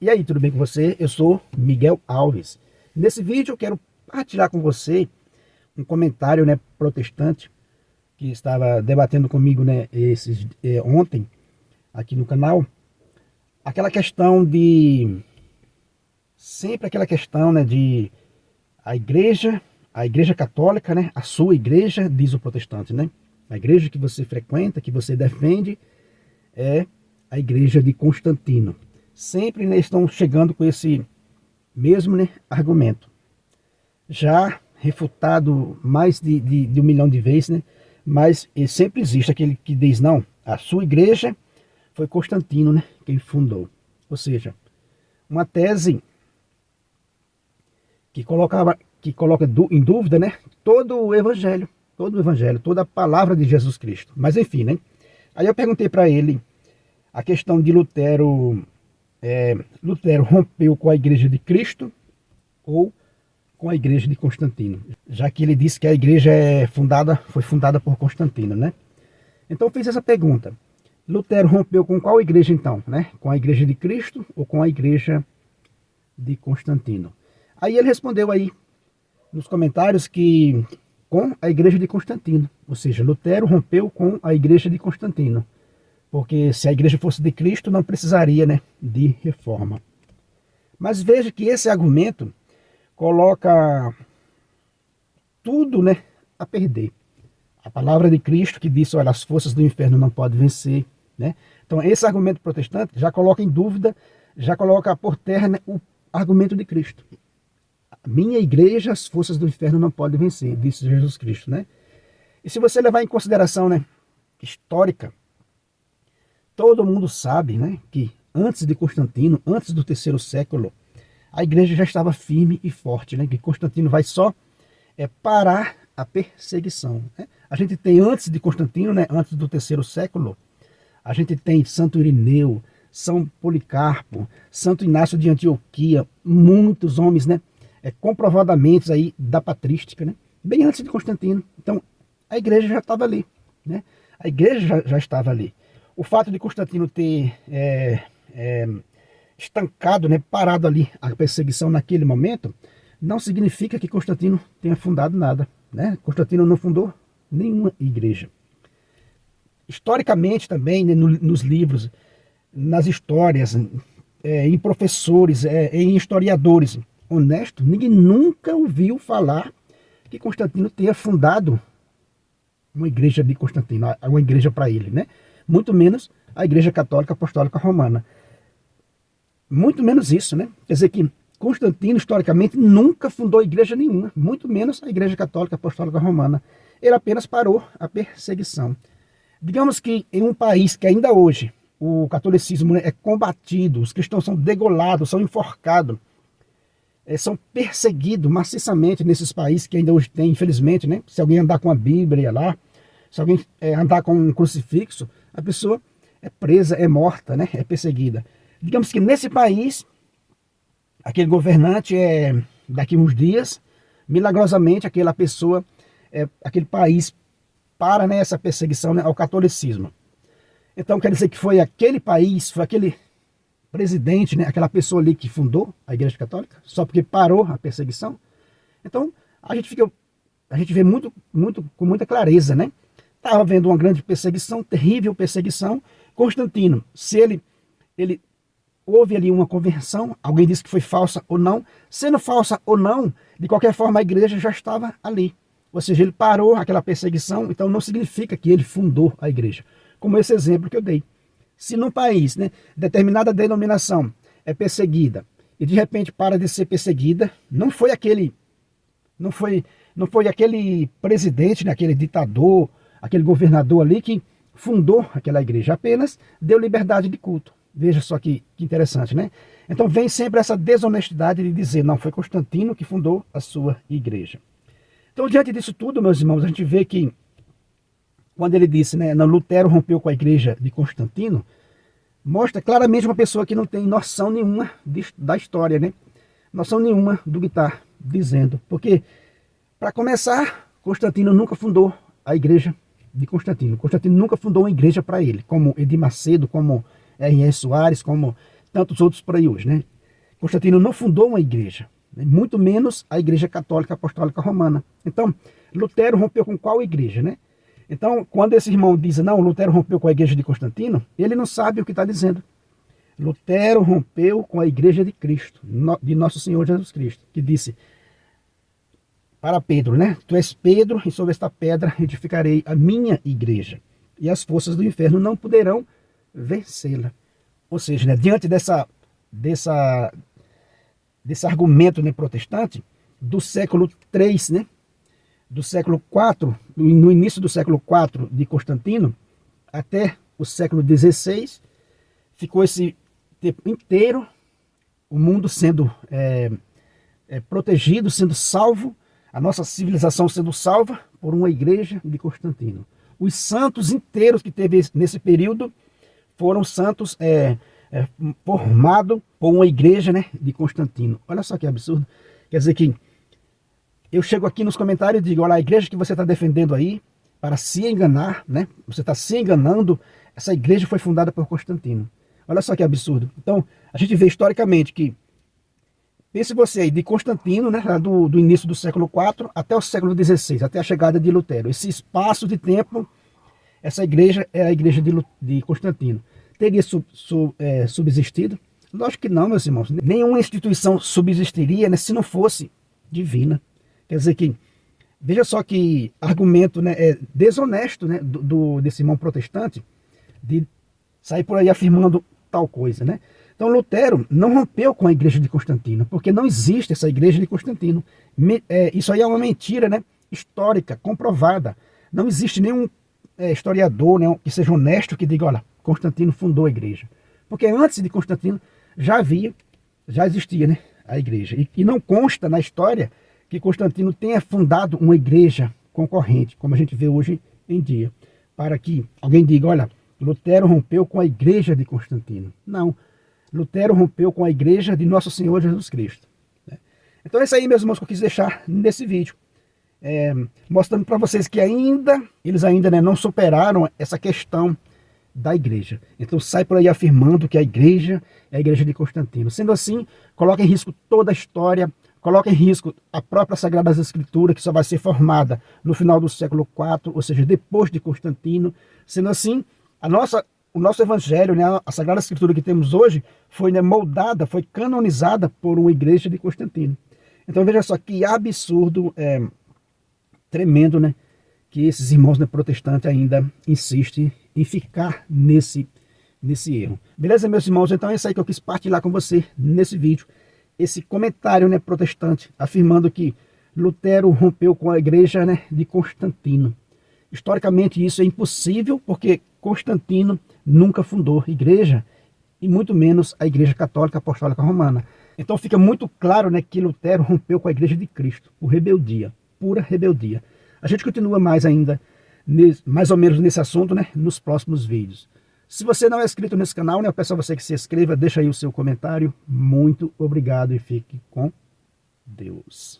E aí, tudo bem com você? Eu sou Miguel Alves. Nesse vídeo eu quero partilhar com você um comentário, protestante que estava debatendo comigo, ontem aqui no canal. Aquela questão sempre aquela questão, de a igreja católica, a sua igreja, diz o protestante, a igreja que você frequenta, que você defende, é a igreja de Constantino. Sempre estão chegando com esse mesmo argumento, já refutado mais de 1 milhão de vezes, mas sempre existe aquele que diz, não, a sua igreja foi Constantino, quem fundou. Ou seja, uma tese que coloca em dúvida, todo o evangelho, toda a palavra de Jesus Cristo. Mas enfim, aí eu perguntei para ele a questão de Lutero. Lutero rompeu com a igreja de Cristo ou com a igreja de Constantino, já que ele disse que a igreja foi fundada por Constantino, Então eu fiz essa pergunta: Lutero rompeu com qual igreja então, Com a igreja de Cristo ou com a igreja de Constantino? Aí ele respondeu aí nos comentários que com a igreja de Constantino, ou seja, Lutero rompeu com a igreja de Constantino, porque se a igreja fosse de Cristo não precisaria, de reforma. Mas veja que esse argumento coloca tudo, a perder. A palavra de Cristo que disse, olha, as forças do inferno não podem vencer, Então esse argumento protestante já coloca em dúvida, já coloca por terra, o argumento de Cristo. A minha igreja, as forças do inferno não podem vencer, disse Jesus Cristo, E se você levar em consideração, histórica, todo mundo sabe, que antes de Constantino, antes do 3º século, a igreja já estava firme e forte, que Constantino vai só parar a perseguição. A gente tem antes de Constantino, antes do 3º século, a gente tem Santo Irineu, São Policarpo, Santo Inácio de Antioquia, muitos homens, comprovadamente aí da patrística, bem antes de Constantino. Então a igreja já estava ali, A igreja já estava ali. O fato de Constantino ter estancado, parado ali a perseguição naquele momento, não significa que Constantino tenha fundado nada, Constantino não fundou nenhuma igreja. Historicamente também, nos livros, nas histórias, em professores, em historiadores honestos, ninguém nunca ouviu falar que Constantino tenha fundado uma igreja de Constantino, uma igreja para ele, Muito menos a Igreja Católica Apostólica Romana. Muito menos isso, Quer dizer que Constantino, historicamente, nunca fundou igreja nenhuma, muito menos a Igreja Católica Apostólica Romana. Ele apenas parou a perseguição. Digamos que em um país que ainda hoje o catolicismo é combatido, os cristãos são degolados, são enforcados, são perseguidos maciçamente nesses países que ainda hoje tem, infelizmente, Se alguém andar com a Bíblia lá, se alguém andar com um crucifixo, a pessoa é presa, é morta, é perseguida. Digamos que nesse país, aquele governante, daqui uns dias, milagrosamente, aquele país para essa perseguição ao catolicismo. Então quer dizer que foi aquele país, foi aquele presidente, aquela pessoa ali que fundou a Igreja Católica, só porque parou a perseguição. Então a gente vê com muita clareza, Estava havendo uma grande perseguição, terrível perseguição. Constantino, se ele houve ali uma conversão, alguém disse que foi falsa ou não, sendo falsa ou não, de qualquer forma a igreja já estava ali. Ou seja, ele parou aquela perseguição, então não significa que ele fundou a igreja. Como esse exemplo que eu dei. Se num país, determinada denominação é perseguida e de repente para de ser perseguida, não foi aquele presidente, aquele ditador, aquele governador ali que fundou aquela igreja, apenas deu liberdade de culto. Veja só que interessante, Então vem sempre essa desonestidade de dizer, não, foi Constantino que fundou a sua igreja. Então, diante disso tudo, meus irmãos, a gente vê que quando ele disse, não, Lutero rompeu com a igreja de Constantino, mostra claramente uma pessoa que não tem noção nenhuma da história, Noção nenhuma do que está dizendo. Porque, para começar, Constantino nunca fundou a igreja de Constantino. Constantino nunca fundou uma igreja para ele, como Edir Macedo, como R.R. Soares, como tantos outros por aí hoje, né? Constantino não fundou uma igreja, né? Muito menos a Igreja Católica Apostólica Romana. Então, Lutero rompeu com qual igreja, né? Então, quando esse irmão diz, não, Lutero rompeu com a igreja de Constantino, ele não sabe o que está dizendo. Lutero rompeu com a igreja de Cristo, de nosso Senhor Jesus Cristo, que disse para Pedro, né? Tu és Pedro, e sobre esta pedra edificarei a minha igreja, e as forças do inferno não poderão vencê-la. Ou seja, né, diante desse argumento, né, protestante, do século III, né, do século IV, no início do século IV de Constantino, até o século XVI, ficou esse tempo inteiro o mundo sendo protegido, sendo salvo, a nossa civilização sendo salva por uma igreja de Constantino. Os santos inteiros que teve nesse período foram santos formados por uma igreja, né, de Constantino. Olha só que absurdo. Quer dizer que eu chego aqui nos comentários e digo, olha, a igreja que você está defendendo aí, para se enganar, né? Você está se enganando, essa igreja foi fundada por Constantino. Olha só que absurdo. Então, a gente vê historicamente que, pense você aí, de Constantino, né, do início do século IV até o século XVI, até a chegada de Lutero. Esse espaço de tempo, essa igreja é a igreja de Constantino. Teria subsistido? Lógico que não, meus irmãos. Nenhuma instituição subsistiria, né, se não fosse divina. Quer dizer que, veja só que argumento, né, desonesto, né, desse irmão protestante de sair por aí afirmando tal coisa, né? Então Lutero não rompeu com a igreja de Constantino, porque não existe essa igreja de Constantino. Isso aí é uma mentira, né, histórica, comprovada. Não existe nenhum historiador, né, que seja honesto que diga, olha, Constantino fundou a igreja. Porque antes de Constantino já existia, né, a igreja. E não consta na história que Constantino tenha fundado uma igreja concorrente, como a gente vê hoje em dia, para que alguém diga, olha, Lutero rompeu com a igreja de Constantino. Não, Lutero rompeu com a igreja de nosso Senhor Jesus Cristo. Então é isso aí, meus irmãos, que eu quis deixar nesse vídeo, mostrando para vocês que eles ainda, né, não superaram essa questão da igreja. Então sai por aí afirmando que a igreja é a igreja de Constantino. Sendo assim, coloca em risco toda a história, coloca em risco a própria Sagrada Escritura, que só vai ser formada no final do século IV, ou seja, depois de Constantino. Sendo assim, o nosso evangelho, né, a Sagrada Escritura que temos hoje, foi, né, moldada, foi canonizada por uma igreja de Constantino. Então veja só que absurdo, tremendo, né, que esses irmãos, né, protestantes ainda insistem em ficar nesse erro. Beleza, meus irmãos? Então é isso aí que eu quis partilhar com você nesse vídeo. Esse comentário, né, protestante, afirmando que Lutero rompeu com a igreja, né, de Constantino. Historicamente isso é impossível, porque Constantino nunca fundou igreja, e muito menos a Igreja Católica Apostólica Romana. Então fica muito claro, né, que Lutero rompeu com a igreja de Cristo, por rebeldia, pura rebeldia. A gente continua mais ainda, mais ou menos nesse assunto, né, nos próximos vídeos. Se você não é inscrito nesse canal, né, eu peço a você que se inscreva, deixa aí o seu comentário. Muito obrigado e fique com Deus.